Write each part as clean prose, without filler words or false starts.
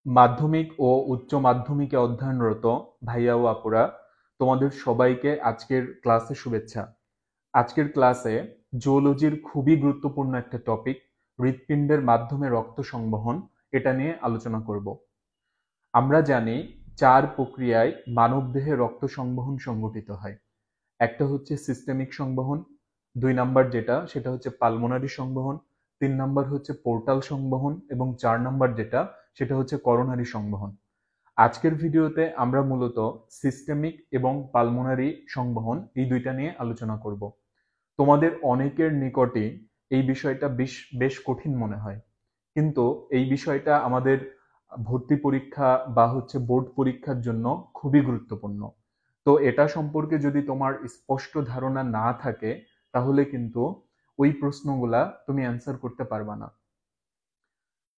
মাধ্যমিক ও উচ্চ মাধ্যমিকে অধ্যয়নরত ভাইয়া ও আপুরা, তোমাদের সবাইকে আজকের ক্লাসে শুভেচ্ছা। আজকের ক্লাসে জুওলজির খুবই গুরুত্বপূর্ণ একটা টপিক, হৃৎপিণ্ডের মাধ্যমে রক্ত সংবহন, এটা নিয়ে আলোচনা করব। আমরা জানি 4 প্রক্রিয়ায় মানবদেহে রক্ত সংবহন সংঘটিত হয়। একটা হচ্ছে সিস্টেমিক সংবহন, 2 নাম্বার যেটা সেটা হচ্ছে পালমোনারি সংবহন, 3 নাম্বার হচ্ছে পোর্টাল সংবহন এবং 4 নাম্বার যেটা সেটা হচ্ছে করোনারি সংবহন। আজকের ভিডিওতে আমরা মূলত সিস্টেমিক এবং পালমোনারি সংবহন এই দুইটা নিয়ে আলোচনা করব। তোমাদের অনেকের নিকটে এই বিষয়টা বেশ বেশ কঠিন মনে হয়, কিন্তু এই বিষয়টা আমাদের ভর্তি পরীক্ষা বা হচ্ছে বোর্ড পরীক্ষার জন্য খুবই গুরুত্বপূর্ণ। তো এটা সম্পর্কে যদি তোমার স্পষ্ট ধারণা না থাকে, তাহলে কিন্তু ওই প্রশ্নগুলা তুমি অ্যান্সার করতে পারবা না।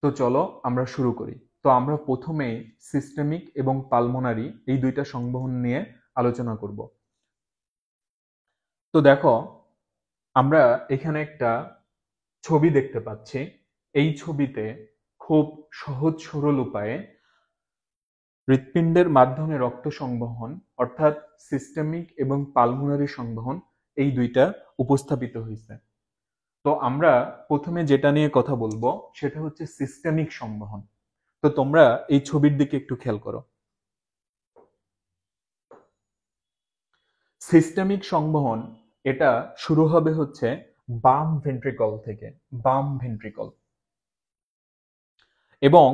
তো চলো আমরা শুরু করি। তো আমরা প্রথমে সিস্টেমিক এবং পালমোনারি এই দুইটা সংবহন নিয়ে আলোচনা করব। তো দেখো, আমরা এখানে একটা ছবি দেখতে পাচ্ছি। এই ছবিতে খুব সহজ সরল উপায়ে হৃৎপিণ্ডের মাধ্যমে রক্ত সংবহন অর্থাৎ সিস্টেমিক এবং পালমোনারি সংবহন এই দুইটা উপস্থাপিত হয়েছে। তো আমরা প্রথমে যেটা নিয়ে কথা বলবো সেটা হচ্ছে সিস্টেমিক সংবহন। তো তোমরা এই ছবির দিকে একটু খেয়াল করো। সিস্টেমিক সংবহন এটা শুরু হবে হচ্ছে বাম ভেন্ট্রিকল থেকে, বাম ভেন্ট্রিকল। এবং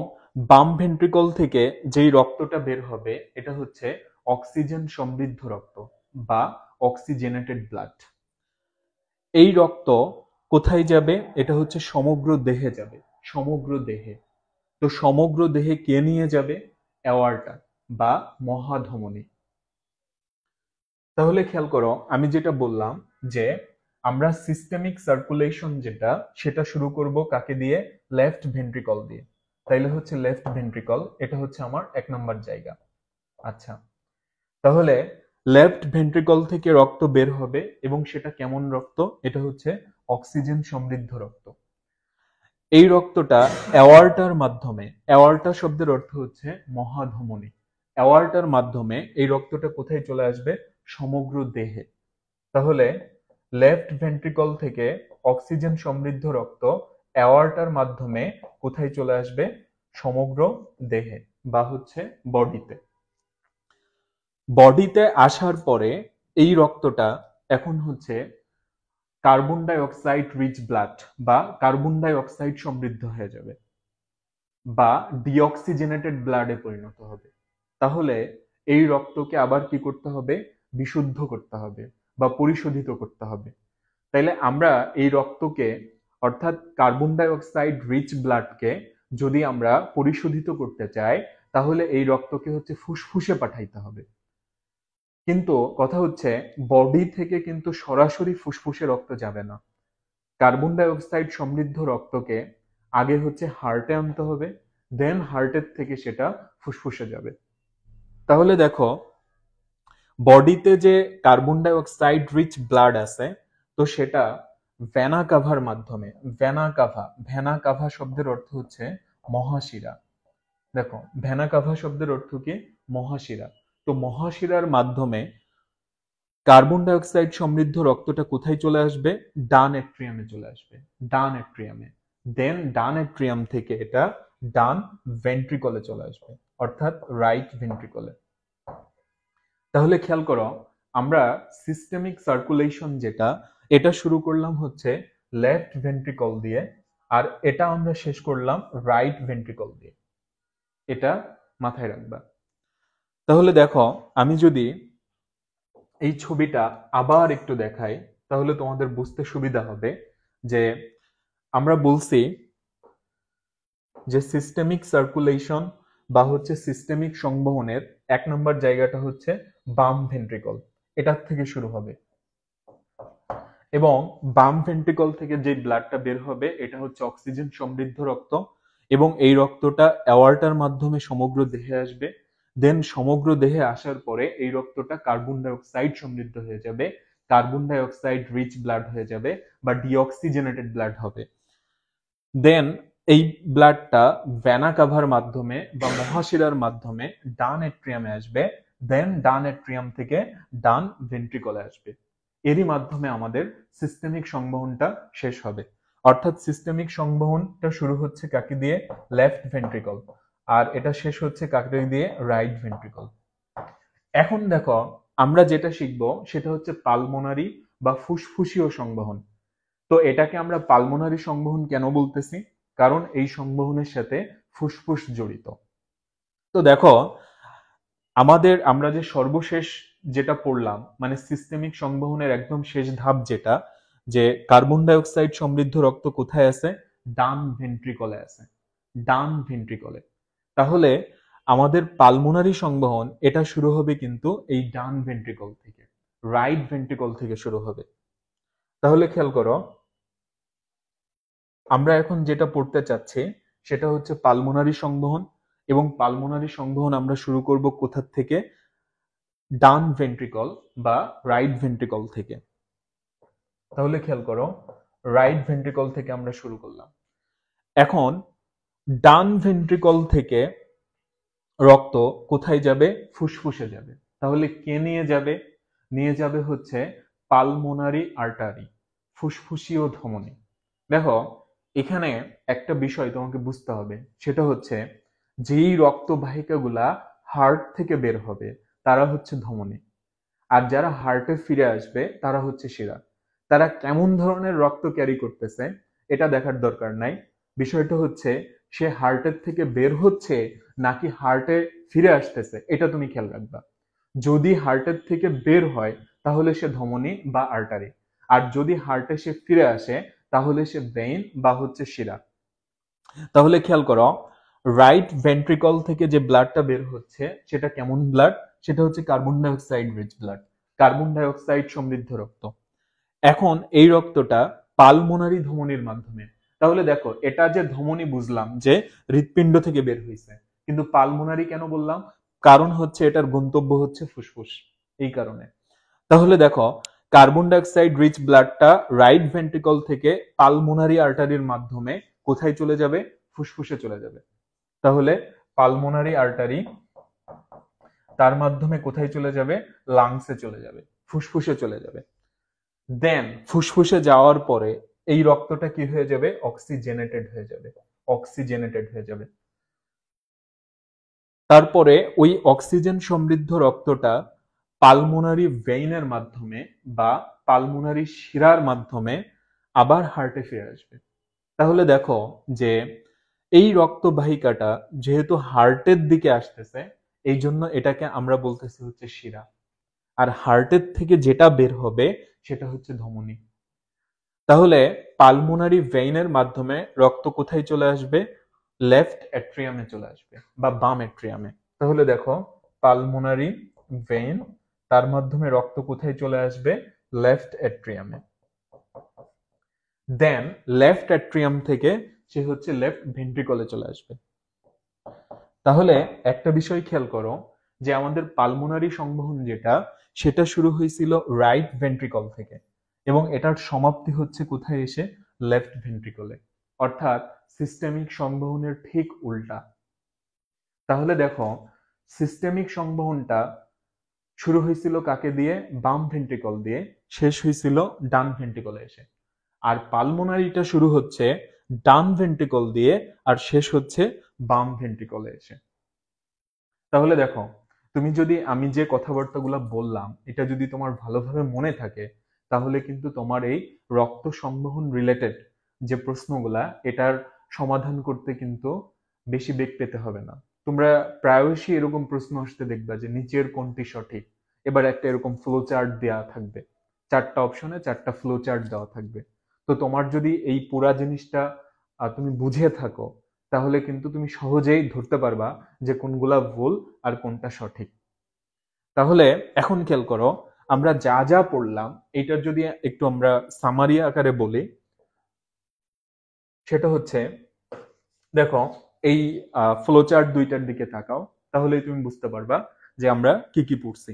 বাম ভেন্ট্রিকল থেকে যেই রক্তটা বের হবে এটা হচ্ছে অক্সিজেন সমৃদ্ধ রক্ত বা অক্সিজেনেটেড ব্লাড। এই রক্ত কোথায় যাবে? এটা হচ্ছে সমগ্র দেহে যাবে, সমগ্র দেহে। তো সমগ্র দেহে কে নিয়ে যাবে? অ্যাওয়ার্টা বা মহাধমনী। তাহলে খেয়াল করো, আমি যেটা বললাম যে আমরা সিস্টেমিক সার্কুলেশন যেটা সেটা শুরু করব কাকে দিয়ে? লেফট ভেন্ট্রিকল দিয়ে। তাইলে হচ্ছে লেফট ভেন্ট্রিকল, এটা হচ্ছে আমার 1 নম্বর জায়গা। আচ্ছা, তাহলে লেফট ভেন্ট্রিকল থেকে রক্ত বের হবে এবং সেটা কেমন রক্ত? এটা হচ্ছে অক্সিজেন সমৃদ্ধ রক্ত। এই রক্তটা অ্যাওয়ার্টার মাধ্যমে, অ্যাওয়ার্টা শব্দের অর্থ হচ্ছে মহাধমনী, অ্যাওয়ার্টার মাধ্যমে এই রক্তটা কোথায় চলে আসবে? সমগ্র দেহে। তাহলে লেফট ভেন্ট্রিকল থেকে অক্সিজেন সমৃদ্ধ রক্ত অ্যাওয়ার্টার মাধ্যমে কোথায় চলে আসবে? সমগ্র দেহে বা হচ্ছে বডিতে। বডিতে আসার পরে এই রক্তটা এখন হচ্ছে carbon die oxide rich blood বা কার্বন ডাই অক্সাইড সমৃদ্ধ হয়ে যাবে বা ডিঅক্সিজেনেটেড ব্লাডে পরিণত হবে। তাহলে এই রক্তকে আবার কি করতে হবে? বিশুদ্ধ করতে হবে বা পরিশোধিত করতে হবে। তাইলে আমরা এই রক্তকে অর্থাৎ কার্বন ডাই অক্সাইড রিচ ব্লাডকে যদি আমরা পরিশোধিত করতে চাই, তাহলে এই রক্তকে হচ্ছে ফুসফুসে পাঠাইতে হবে। কিন্তু কথা হচ্ছে বডি থেকে কিন্তু সরাসরি ফুসফুসে রক্ত যাবে না। কার্বন ডাই অক্সাইড সমৃদ্ধ রক্তকে আগে হচ্ছে হার্টে আনতে হবে, দেন হার্টের থেকে সেটা ফুসফুসে যাবে। তাহলে দেখো, বডিতে যে carbon die oxide rich blood আছে, তো সেটা ভেনা কাভার মাধ্যমে, ভেনা কাভা, ভেনা কাভা শব্দের অর্থ হচ্ছে মহাশিরা। দেখো, ভেনা কাভা শব্দের অর্থ কি? মহাশিরা। তো মহাশিরার মাধ্যমে কার্বন ডাই অক্সাইড সমৃদ্ধ রক্তটা কোথায় চলে আসবে? ডান এট্রিয়ামে চলে আসবে, ডান এট্রিয়ামে। দেন ডান এট্রিয়াম থেকে এটা ডান ভেন্ট্রিকলে চলে আসবে, অর্থাৎ রাইট ভেন্ট্রিকলে। তাহলে খেয়াল করো, আমরা সিস্টেমিক সার্কুলেশন যেটা এটা শুরু করলাম হচ্ছে লেফট ভেন্ট্রিকল দিয়ে, আর এটা আমরা শেষ করলাম রাইট ভেন্ট্রিকল দিয়ে। এটা মাথায় রাখবা। তাহলে দেখো, আমি যদি এই ছবিটা আবার একটু দেখাই, তাহলে তোমাদের বুঝতে সুবিধা হবে যে আমরা বলছি যে সিস্টেমিক সার্কুলেশন বা হচ্ছে সিস্টেমিক সংবহনের 1 নম্বর জায়গাটা হচ্ছে বাম ভেন্ট্রিকল, এটার থেকে শুরু হবে। এবং বাম ভেন্ট্রিকল থেকে যে ব্লাডটা বের হবে এটা হচ্ছে অক্সিজেন সমৃদ্ধ রক্ত, এবং এই রক্তটা অ্যাওয়ার্টার মাধ্যমে সমগ্র দেহে আসবে। দেন সমগ্র দেহে আসার পরে এই রক্তটা কার্বন ডাই অক্সাইড সমৃদ্ধ হয়ে যাবে, carbon die oxide rich blood হয়ে যাবে বা ডিঅক্সিজেনেটেড ব্লাড হবে। দেন এই ব্লাডটা ভেনা কাভার মাধ্যমে বা মহাশিরার মাধ্যমে ডান এট্রিয়ামে আসবে, দেন ডান এট্রিয়াম থেকে ডান ভেন্ট্রিকলে আসবে। এরই মাধ্যমে আমাদের সিস্টেমিক সংবহনটা শেষ হবে। অর্থাৎ সিস্টেমিক সংবহনটা শুরু হচ্ছে কাকে দিয়ে? লেফট ভেন্ট্রিকল, আর এটা শেষ হচ্ছে কাকে দিয়ে? Right ventricle. এখন দেখো, আমরা যেটা শিখবো সেটা হচ্ছে পালমোনারি বা ফুসফুসীয় সংবহন। তো এটাকে আমরা পালমোনারি সংবহন কেন বলতেছি? কারণ এই সংবহনের সাথে ফুসফুস জড়িত। তো দেখো, আমরা যে সর্বশেষ যেটা পড়লাম, মানে সিস্টেমিক সংবহনের একদম শেষ ধাপ যেটা, যে কার্বন ডাই অক্সাইড সমৃদ্ধ রক্ত কোথায় আছে? ডান ভেন্ট্রিকলে আছে, ডান ভেন্ট্রিকলে। তাহলে আমাদের পালমোনারি সংবহন এটা শুরু হবে কিন্তু এই ডান ভেন্ট্রিকল থেকে, রাইট ভেন্ট্রিকল থেকে শুরু হবে। তাহলে খেয়াল করো, আমরা এখন যেটা পড়তে চাচ্ছি সেটা হচ্ছে পালমোনারি সংবহন, এবং পালমোনারি সংবহন আমরা শুরু করব কোথা থেকে? ডান ভেন্ট্রিকল বা রাইট ভেন্ট্রিকল থেকে। তাহলে খেয়াল করো, রাইট ভেন্ট্রিকল থেকে আমরা শুরু করলাম। এখন ডান ভেন্ট্রিকল থেকে রক্ত কোথায় যাবে? ফুসফুসে যাবে। তাহলে কে নিয়ে যাবে? নিয়ে যাবে হচ্ছে পালমোনারি আর্টারি, ফুসফুসীয় ধমনী। দেখো, এখানে একটা বিষয় তোমাকে বুঝতে হবে, সেটা হচ্ছে যেই রক্তবাহিকাগুলা হার্ট থেকে বের হবে তারা হচ্ছে ধমনী, আর যারা হার্টে ফিরে আসবে তারা হচ্ছে শিরা। তারা কেমন ধরনের রক্ত ক্যারি করতেছে এটা দেখার দরকার নাই, বিষয়টা হচ্ছে সে হার্টের থেকে বের হচ্ছে নাকি হার্টে ফিরে আসতেছে, এটা তুমি খেয়াল রাখবা। যদি হার্টের থেকে বের হয় তাহলে সে ধমনী বা আর্টারি, আর যদি হার্টে সে ফিরে আসে তাহলে সে ভেইন বা হচ্ছে শিরা। তাহলে খেয়াল করো, রাইট ভেন্ট্রিকল থেকে যে ব্লাডটা বের হচ্ছে সেটা কেমন ব্লাড? সেটা হচ্ছে carbon die oxide rich blood, carbon die oxide সমৃদ্ধ রক্ত। এখন এই রক্তটা পালমোনারি ধমনির মাধ্যমে, তাহলে দেখো এটা যে ধমনী বুঝলাম যে হৃৎপিণ্ড থেকে বের হয়েছে, কিন্তু পালমোনারি কেন বললাম? কারণ হচ্ছে এটার গন্তব্য হচ্ছে ফুসফুস, এই কারণে। তাহলে দেখো, কার্বন ডাইঅক্সাইড রিচ ব্লাডটা রাইট ভেন্ট্রিকল থেকে পালমোনারি আর্টারির মাধ্যমে কোথায় চলে যাবে? ফুসফুসে চলে যাবে। তাহলে পালমোনারি আর্টারি তার মাধ্যমে কোথায় চলে যাবে? লাংসে চলে যাবে, ফুসফুসে চলে যাবে। দেন ফুসফুসে যাওয়ার পরে এই রক্তটা কি হয়ে যাবে? অক্সিজেনেটেড হয়ে যাবে, অক্সিজেনেটেড হয়ে যাবে। তারপরে ওই অক্সিজেন সমৃদ্ধ রক্তটা পালমোনারি ভেইনের মাধ্যমে বা পালমোনারি শিরার মাধ্যমে আবার হার্টে ফিরে আসবে। তাহলে দেখো যে এই রক্তবাহিকাটা যেহেতু হার্টের দিকে আসতেছে, এই জন্য এটাকে আমরা বলতেছি হচ্ছে শিরা, আর হার্টের থেকে যেটা বের হবে সেটা হচ্ছে ধমনী। তাহলে পালমোনারি ভেইনের মাধ্যমে রক্ত কোথায় চলে আসবে? লেফট অ্যাট্রিয়ামে চলে আসবে বা বাম অ্যাট্রিয়ামে। তাহলে দেখো, পালমোনারি ভেইন, তার মাধ্যমে রক্ত কোথায় চলে আসবে? লেফট অ্যাট্রিয়ামে। দেন লেফট অ্যাট্রিয়াম থেকে সে হচ্ছে লেফট ভেন্ট্রিকলে চলে আসবে। তাহলে একটা বিষয় খেয়াল করো, যে আমাদের পালমোনারি সংবহন যেটা, সেটা শুরু হয়েছিল রাইট ভেন্ট্রিকল থেকে, এবং এটার সমাপ্তি হচ্ছে কোথায় এসে? লেফট ভেন্ট্রিকলে। অর্থাৎ সিস্টেমিক সংবহনের ঠিক উল্টা। তাহলে দেখো, সিস্টেমিক সংবহনটা শুরু হয়েছিল কাকে দিয়ে? বাম ভেন্ট্রিকল দিয়ে, শেষ হয়েছিল ডান ভেন্ট্রিকলে এসে। আর পালমোনারিটা শুরু হচ্ছে ডান ভেন্ট্রিকল দিয়ে আর শেষ হচ্ছে বাম ভেন্ট্রিকলে এসে। তাহলে দেখো, তুমি যদি আমি যে কথাবার্তাগুলো বললাম এটা যদি তোমার ভালোভাবে মনে থাকে, তাহলে কিন্তু তোমার এই রক্ত সংবহন রিলেটেড যে প্রশ্নগুলা, এটার সমাধান করতে কিন্তু বেশি বেগ পেতে হবে না। তোমরা প্রায়শই এরকম প্রশ্ন আসতে দেখবা যে নিচের কোনটি সঠিক, এবার একটা এরকম ফ্লো চার্ট দেওয়া থাকবে, 4টা অপশনে 4টা ফ্লো চার্ট দেওয়া থাকবে। তো তোমার যদি এই পুরা জিনিসটা তুমি বুঝে থাকো, তাহলে কিন্তু তুমি সহজেই ধরতে পারবা যে কোনগুলা ভুল আর কোনটা সঠিক। তাহলে এখন খেয়াল করো, আমরা যা যা পড়লাম এটার যদি একটু আমরা সামারি আকারে বলি, সেটা হচ্ছে, দেখো এই ফ্লোচার্ট দুইটার দিকে তাকাও, তাহলেই তুমি বুঝতে পারবা যে আমরা কি কি পড়ছি।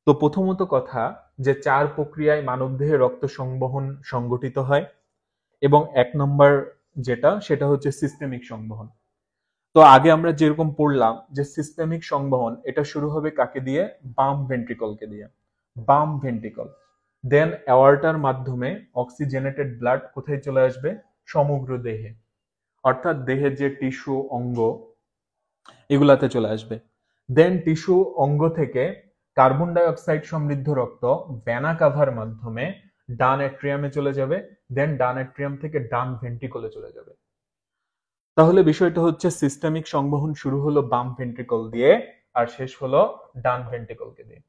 তো প্রথমত কথা, যে 4 প্রক্রিয়ায় মানবদেহে রক্ত সংবহন সংগঠিত হয়, এবং 1 নম্বর সেটা হচ্ছে সিস্টেমিক সংবহন। তো আগে আমরা যেরকম পড়লাম যে সিস্টেমিক সংবহন এটা শুরু হবে কাকে দিয়ে? বাম ভেন্ট্রিকলকে দিয়ে। বাম ভেন্ট্রিকল, দেন অ্যাওর্টার মাধ্যমে অক্সিজেনেটেড ব্লাড কোথায় চলে আসবে? সমগ্র দেহে, অর্থাৎ দেহের যে টিস্যু অঙ্গ এগুলাতে চলে আসবে। দেন টিস্যু অঙ্গ থেকে কার্বন ডাই অক্সাইড সমৃদ্ধ রক্ত ভেনা কাভার মাধ্যমে ডান অ্যাট্রিয়ামে চলে যাবে, দেন ডান অ্যাট্রিয়াম থেকে ডান ভেন্ট্রিকলে চলে যাবে। তাহলে বিষয়টা হচ্ছে সিস্টেমিক সংবহন শুরু হলো বাম ভেন্ট্রিকল দিয়ে আর শেষ হলো ডান ভেন্ট্রিকলকে দিয়ে।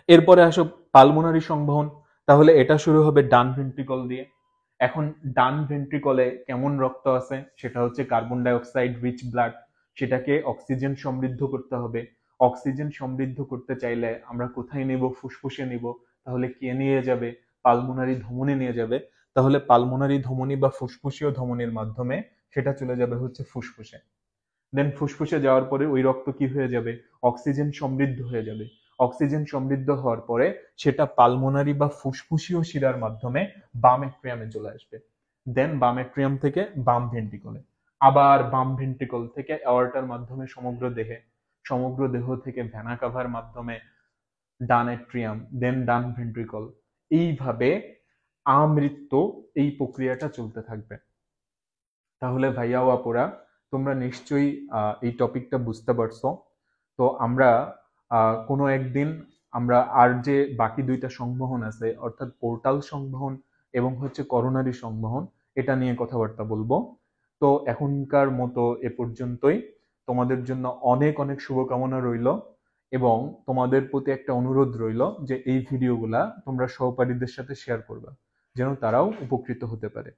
এরপরে আসো পালমোনারি সংবহন, তাহলে এটা শুরু হবে ডান ভেন্ট্রিকল দিয়ে। এখন ডান ভেন্ট্রিকলে কেমন রক্ত আছে? সেটা হচ্ছে carbon die oxide rich blood, সেটাকে অক্সিজেন সমৃদ্ধ করতে হবে। অক্সিজেন সমৃদ্ধ করতে চাইলে আমরা কোথায় নিব? ফুসফুসে নিব। তাহলে কে নিয়ে যাবে? পালমোনারি ধমনী নিয়ে যাবে। তাহলে পালমোনারি ধমনী বা ফুসফুসীয় ধমনীর মাধ্যমে সেটা চলে যাবে হচ্ছে ফুসফুসে। দেন ফুসফুসে যাওয়ার পরে ওই রক্ত কি হয়ে যাবে? অক্সিজেন সমৃদ্ধ হয়ে যাবে। অক্সিজেন সমৃদ্ধ হওয়ার পরে সেটা পালমোনারি বা ফুসফুসীয় শিরার মাধ্যমে বাম এট্রিয়ামে চলে আসবে। দেন বাম এট্রিয়াম থেকে বাম ভেন্ট্রিকলে, আবার বাম ভেন্ট্রিকল থেকে অ্যাওর্টার মাধ্যমে সমগ্র দেহে, সমগ্র দেহ থেকে ভেনা কাভার মাধ্যমে ডান এট্রিয়াম, দেন ডান ভেন্ট্রিকল। এইভাবে আমৃত্যু এই প্রক্রিয়াটা চলতে থাকবে। তাহলে ভাইয়া ও আপুরা, তোমরা নিশ্চয়ই এই টপিকটা বুঝতে পারছো। তো আমরা কোনো একদিন আমরা আর যে বাকি দুইটা সংবহন আছে অর্থাৎ পোর্টাল সংবহন এবং হচ্ছে করোনারি সংবহন, এটা নিয়ে কথাবার্তা বলবো। তো এখনকার মতো এ পর্যন্তই। তোমাদের জন্য অনেক অনেক শুভকামনা রইল এবং তোমাদের প্রতি একটা অনুরোধ রইল যে এই ভিডিওগুলা তোমরা সহপাঠীদের সাথে শেয়ার করবা, যেন তারাও উপকৃত হতে পারে।